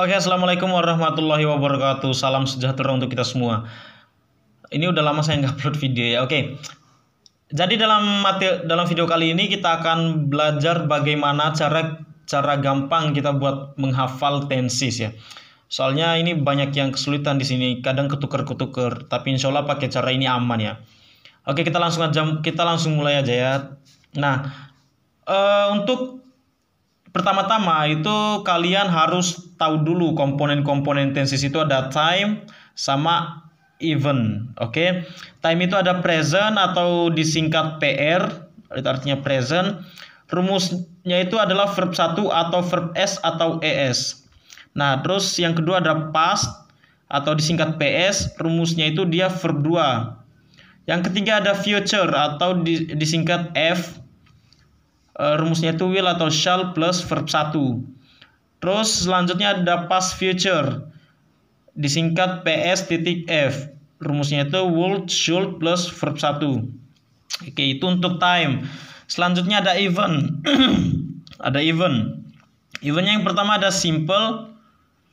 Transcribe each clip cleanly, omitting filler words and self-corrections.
Oke, assalamualaikum warahmatullahi wabarakatuh. Salam sejahtera untuk kita semua. Ini udah lama saya nggak upload video ya. Oke, jadi dalam video kali ini kita akan belajar bagaimana cara gampang kita buat menghafal tenses ya. Soalnya ini banyak yang kesulitan di sini, kadang ketuker-ketuker. Tapi insya Allah pakai cara ini aman ya. Oke, kita langsung mulai aja ya. Nah, untuk pertama-tama itu kalian harus tahu dulu komponen-komponen tenses itu ada time sama even. Oke. Time itu ada present atau disingkat PR, itu artinya present. Rumusnya itu adalah verb 1 atau verb S atau ES. Nah, terus yang kedua ada past atau disingkat PS, rumusnya itu dia verb 2. Yang ketiga ada future atau disingkat F. Rumusnya itu will atau shall plus verb 1. Terus selanjutnya ada past future disingkat PS titik F. Rumusnya itu would, should plus verb 1. Oke, itu untuk time. Selanjutnya ada even. Ada even. Evennya yang pertama ada simple.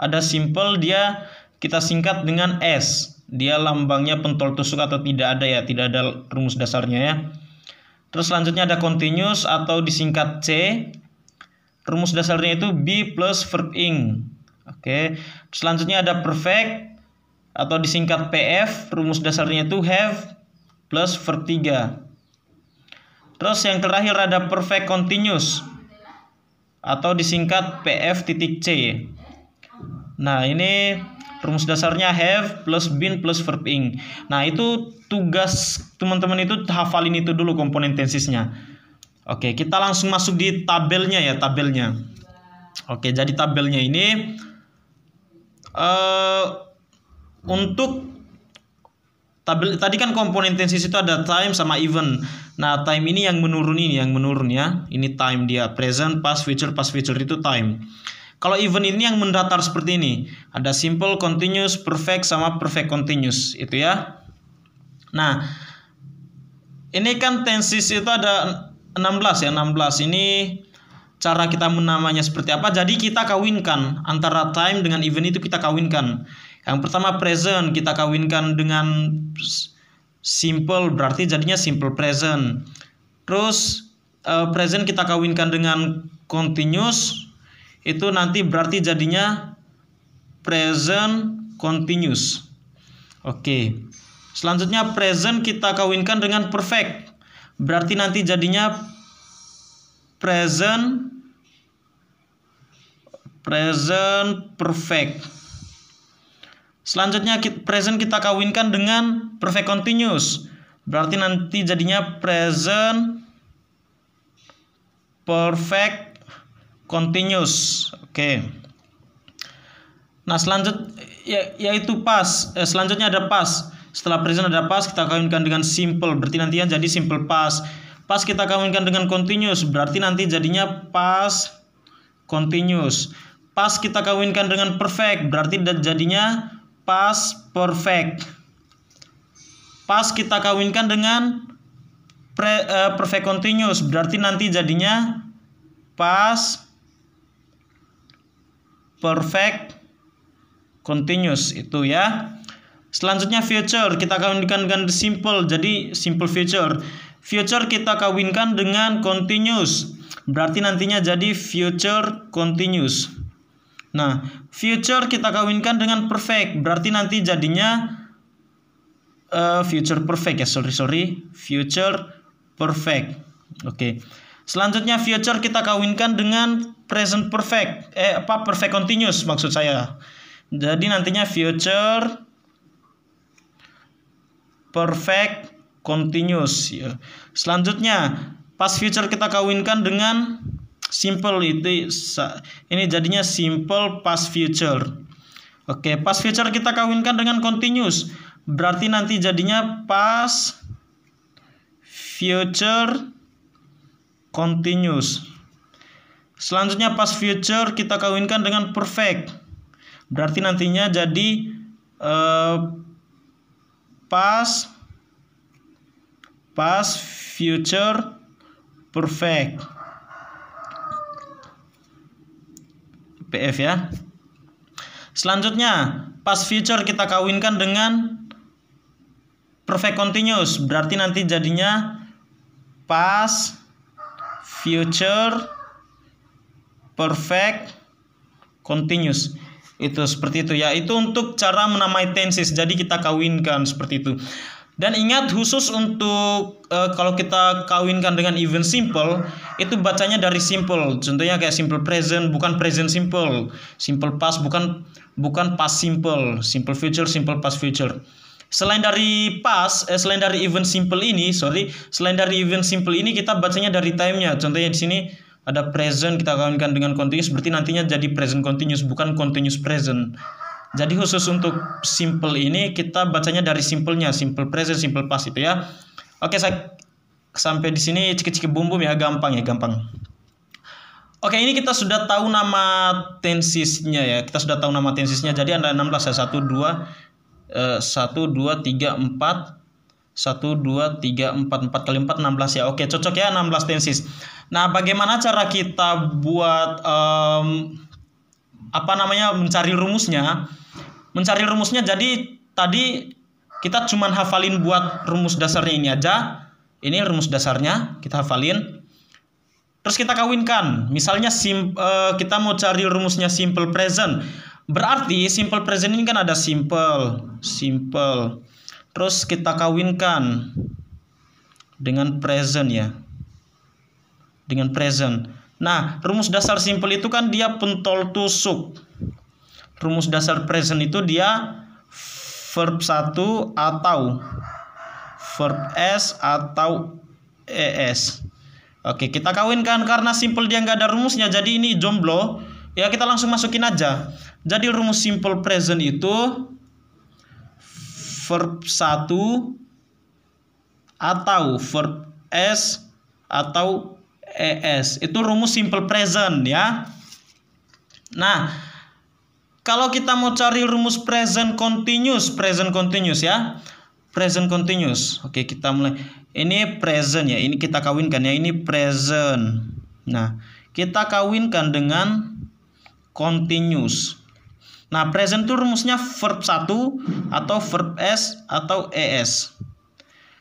Ada simple, dia kita singkat dengan S. Dia lambangnya pentol tusuk atau tidak ada ya, tidak ada rumus dasarnya ya. Terus selanjutnya ada continuous atau disingkat C. Rumus dasarnya itu be plus verb ing. Oke. Selanjutnya ada perfect atau disingkat PF. Rumus dasarnya itu have plus verb 3. Terus yang terakhir ada perfect continuous atau disingkat PF titik C. Nah, ini rumus dasarnya have plus been plus verb ing. Nah, itu tugas teman-teman itu hafalin itu dulu komponen tensesnya. Oke, kita langsung masuk di tabelnya ya, tabelnya. Oke, jadi tabelnya ini untuk tabel tadi kan komponen tenses itu ada time sama even. Nah, time ini yang menurun ya. Ini time dia, present, past future itu time. Kalau even ini yang mendatar seperti ini. Ada simple, continuous, perfect, sama perfect continuous. Itu ya. Nah, ini kan tenses itu ada 16 ya. 16 ini cara kita menamanya seperti apa. Jadi kita kawinkan. Antara time dengan even itu kita kawinkan. Yang pertama present kita kawinkan dengan simple. Berarti jadinya simple present. Terus present kita kawinkan dengan continuous. Itu nanti berarti jadinya present continuous. Oke. Selanjutnya present kita kawinkan dengan perfect. Berarti nanti jadinya present perfect. Selanjutnya present kita kawinkan dengan perfect continuous. Berarti nanti jadinya present perfect continuous. Oke. Nah, yaitu past. Selanjutnya ada past. Setelah present ada past, kita kawinkan dengan simple. Berarti nantinya jadi simple past. Past kita kawinkan dengan continuous. Berarti nanti jadinya past continuous. Past kita kawinkan dengan perfect. Berarti jadinya past perfect. Past kita kawinkan dengan perfect continuous. Berarti nanti jadinya past perfect continuous itu ya. Selanjutnya future kita kawinkan dengan simple, jadi simple future. Future kita kawinkan dengan continuous, berarti nantinya jadi future continuous. Nah, future kita kawinkan dengan perfect, berarti nanti jadinya future perfect ya, future perfect. Oke. Selanjutnya future kita kawinkan dengan present perfect. Perfect continuous maksud saya. Jadi nantinya future perfect continuous ya. Selanjutnya past future kita kawinkan dengan simple ini jadinya simple past future. Oke, past future kita kawinkan dengan continuous. Berarti nanti jadinya past future continuous. Selanjutnya past future kita kawinkan dengan perfect. Berarti nantinya jadi past future perfect. PF ya. Selanjutnya, past future kita kawinkan dengan perfect continuous. Berarti nanti jadinya past future perfect continuous. Itu seperti itu ya. Itu untuk cara menamai tenses. Jadi kita kawinkan seperti itu. Dan ingat, khusus untuk kalau kita kawinkan dengan even simple, itu bacanya dari simple. Contohnya kayak simple present, bukan present simple. Simple past, bukan past simple. Simple future, simple past future. Selain dari even simple ini, selain dari even simple ini kita bacanya dari time-nya. Contohnya di sini ada present, kita kawinkan dengan continuous, berarti nantinya jadi present continuous, bukan continuous present. Jadi khusus untuk simple ini kita bacanya dari simple-nya, simple present, simple past itu ya. Oke, saya sampai di sini ciki-ciki bumbu ya, gampang. Oke, ini kita sudah tahu nama tensesnya ya. Jadi ada 16 ya. 1 2 3 4 1 2 3 4 4 kali 4 16 ya. Oke, cocok ya 16 tenses. Nah, bagaimana cara kita buat mencari rumusnya? Jadi tadi kita cuman hafalin buat rumus dasarnya ini aja. Ini rumus dasarnya kita hafalin. Terus kita kawinkan. Misalnya kita mau cari rumusnya simple present. Berarti simple present ini kan ada simple. Terus kita kawinkan dengan present ya. Dengan present. Nah, rumus dasar simple itu kan dia pentol tusuk. Rumus dasar present itu dia verb 1 atau verb S atau ES. Oke, kita kawinkan karena simple dia nggak ada rumusnya, jadi ini jomblo. Ya, kita langsung masukin aja. Jadi rumus simple present itu verb 1 atau verb S atau ES. Itu rumus simple present ya. Nah, kalau kita mau cari rumus present continuous ya. Present continuous. Oke, kita mulai. Ini present ya. Ini kita kawinkan ya. Ini present. Nah, kita kawinkan dengan continuous. Nah, present itu rumusnya verb 1 atau verb S atau ES.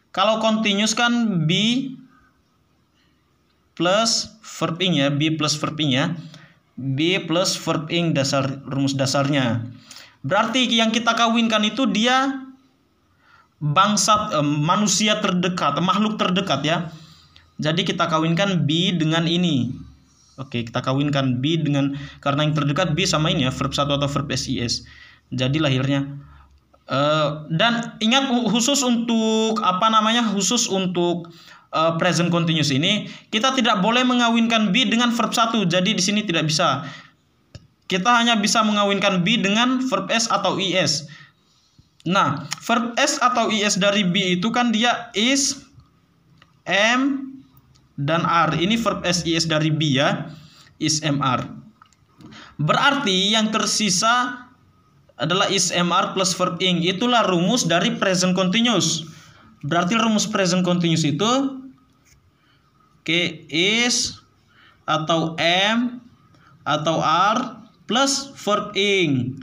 Kalau continuous kan be plus verb ing ya. Be plus verb ing ya. B plus verb ing rumus dasarnya. Berarti yang kita kawinkan itu dia manusia terdekat, makhluk terdekat ya. Jadi kita kawinkan B dengan ini. Oke, kita kawinkan B dengan, karena yang terdekat B sama ini ya, verb 1 atau verb SIS. Jadi lahirnya dan ingat, khusus untuk present continuous ini kita tidak boleh mengawinkan be dengan verb 1. Jadi di sini tidak bisa. Kita hanya bisa mengawinkan be dengan verb S atau IS. Nah, verb S atau IS dari be itu kan dia is, am, dan are. Ini verb SIS dari be ya. Is, am, are. Berarti yang tersisa adalah is, am, are plus verb ing. Itulah rumus dari present continuous. Berarti rumus present continuous itu is atau am atau are plus verb ing.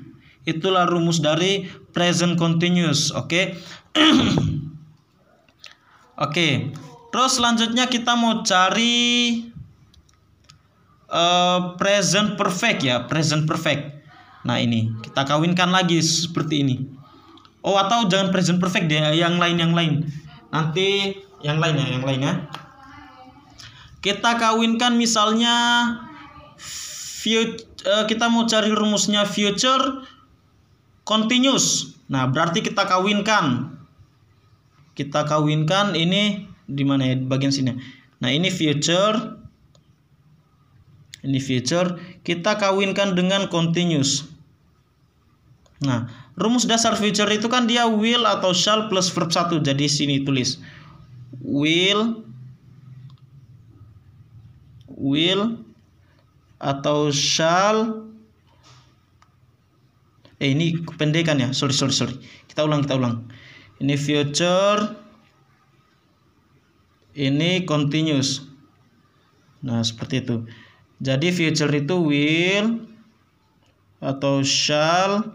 Itulah rumus dari present continuous. Oke. Oke. Terus selanjutnya kita mau cari present perfect ya, present perfect. Nah, ini kita kawinkan lagi seperti ini. Oh, atau jangan present perfect deh, yang lain. Nanti yang lain ya. Kita kawinkan misalnya kita mau cari rumusnya future continuous. Nah, berarti kita kawinkan ini di mana ya, bagian sini. Nah, ini future. Kita kawinkan dengan continuous. Nah, rumus dasar future itu kan dia will atau shall plus verb 1. Jadi sini tulis will atau shall. Ini kependekan ya. Sorry. Kita ulang. Ini future. Ini continuous. Nah, seperti itu. Jadi future itu will atau shall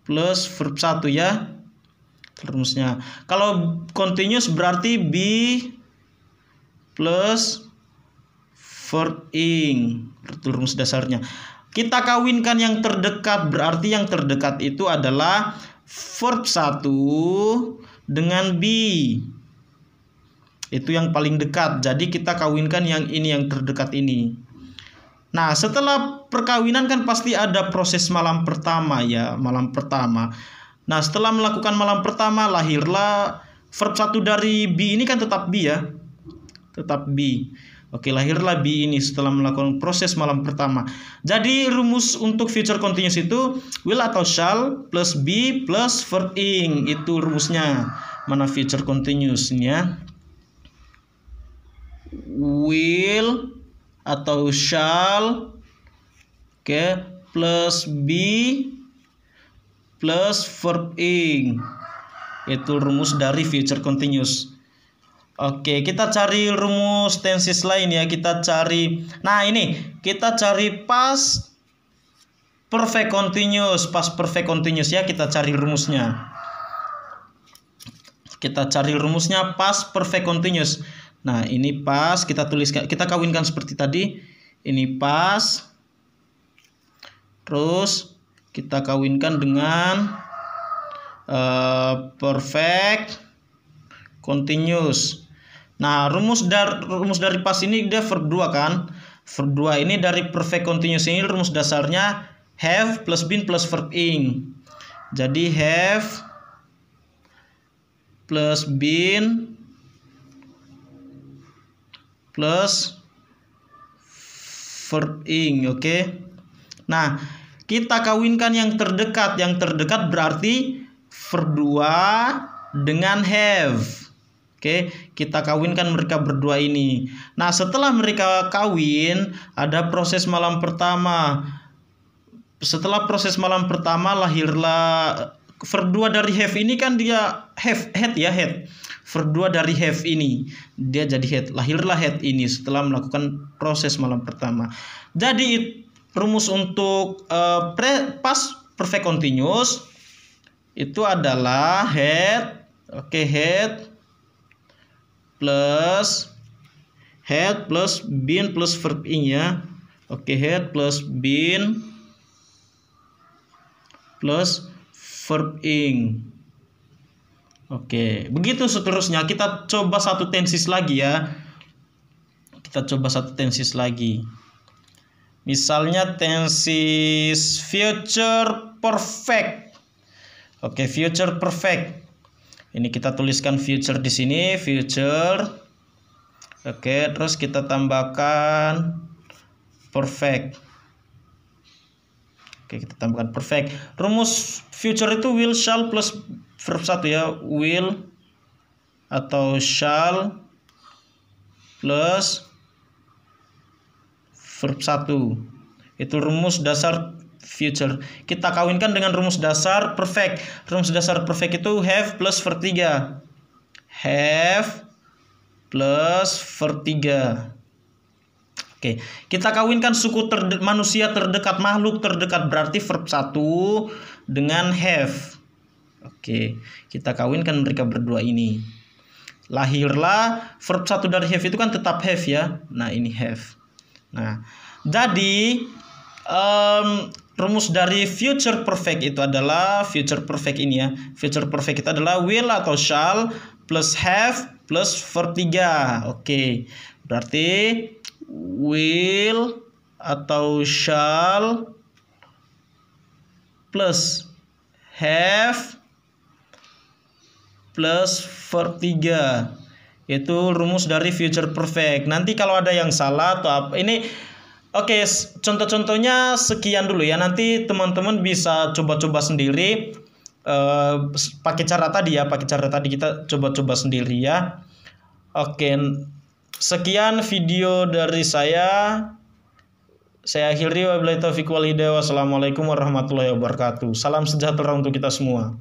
plus verb 1 ya rumusnya. Kalau continuous berarti be plus verb ing, itu rumus dasarnya. Kita kawinkan yang terdekat, berarti yang terdekat itu adalah verb 1 dengan be. Itu yang paling dekat. Jadi kita kawinkan yang ini, yang terdekat ini. Nah, setelah perkawinan kan pasti ada proses malam pertama ya, malam pertama. Nah, setelah melakukan malam pertama lahirlah verb 1 dari be ini kan tetap be ya. Tetap be. Oke, lahirlah be ini setelah melakukan proses malam pertama. Jadi rumus untuk future continuous itu will atau shall plus be plus verb ing. Itu rumusnya. Mana future continuous ini ya. Will atau shall, oke, plus be plus verb ing. Itu rumus dari future continuous. Oke, kita cari rumus tenses lain ya. Kita cari, nah ini kita cari past perfect continuous. Past perfect continuous ya, kita cari rumusnya. Kita cari rumusnya past perfect continuous. Nah, ini past, kita tuliskan, kita kawinkan seperti tadi. Ini past. Terus kita kawinkan dengan perfect continuous. Nah, rumus dari past ini dia verb 2 kan? Verb 2 ini dari perfect continuous ini rumus dasarnya have plus been plus verb ing. Jadi have plus been plus verb ing, oke. Nah, kita kawinkan yang terdekat. Yang terdekat berarti verb 2 dengan have. Oke, kita kawinkan mereka berdua ini. Nah, setelah mereka kawin, ada proses malam pertama. Setelah proses malam pertama lahirlah verb 2 dari have ini kan dia had ya, had. Verb 2 dari have ini dia jadi had, lahirlah had ini setelah melakukan proses malam pertama. Jadi rumus untuk past perfect continuous itu adalah had, oke, had plus been plus verb ing ya. Oke, had plus been plus verb ing. Oke, begitu seterusnya. Kita coba satu tenses lagi ya. Kita coba satu tenses lagi. Misalnya tenses future perfect. Oke, future perfect. Ini kita tuliskan future di sini, future. Oke, terus kita tambahkan perfect. Oke, kita tambahkan perfect. Rumus future itu will, shall plus verb 1 ya. Will atau shall plus verb 1. Itu rumus dasar future. Kita kawinkan dengan rumus dasar perfect. Rumus dasar perfect itu have plus verb 3. Have plus verb 3. Oke, kita kawinkan suku manusia terdekat, makhluk terdekat, berarti verb 1 dengan have. Oke, kita kawinkan mereka berdua ini. Lahirlah verb 1 dari have itu kan tetap have ya. Nah, ini have. Nah, jadi rumus dari future perfect itu adalah future perfect ini ya. Future perfect itu adalah will atau shall plus have plus verb 3. Oke, berarti will atau shall plus have plus verb 3. Itu rumus dari future perfect. Nanti kalau ada yang salah atau apa, ini oke, contoh-contohnya sekian dulu ya. Nanti teman-teman bisa coba-coba sendiri pakai cara tadi ya. Pakai cara tadi kita coba-coba sendiri ya. Oke, sekian video dari saya. Saya akhiri, wabillahi taufiq wal hidayah. Wassalamualaikum warahmatullahi wabarakatuh. Salam sejahtera untuk kita semua.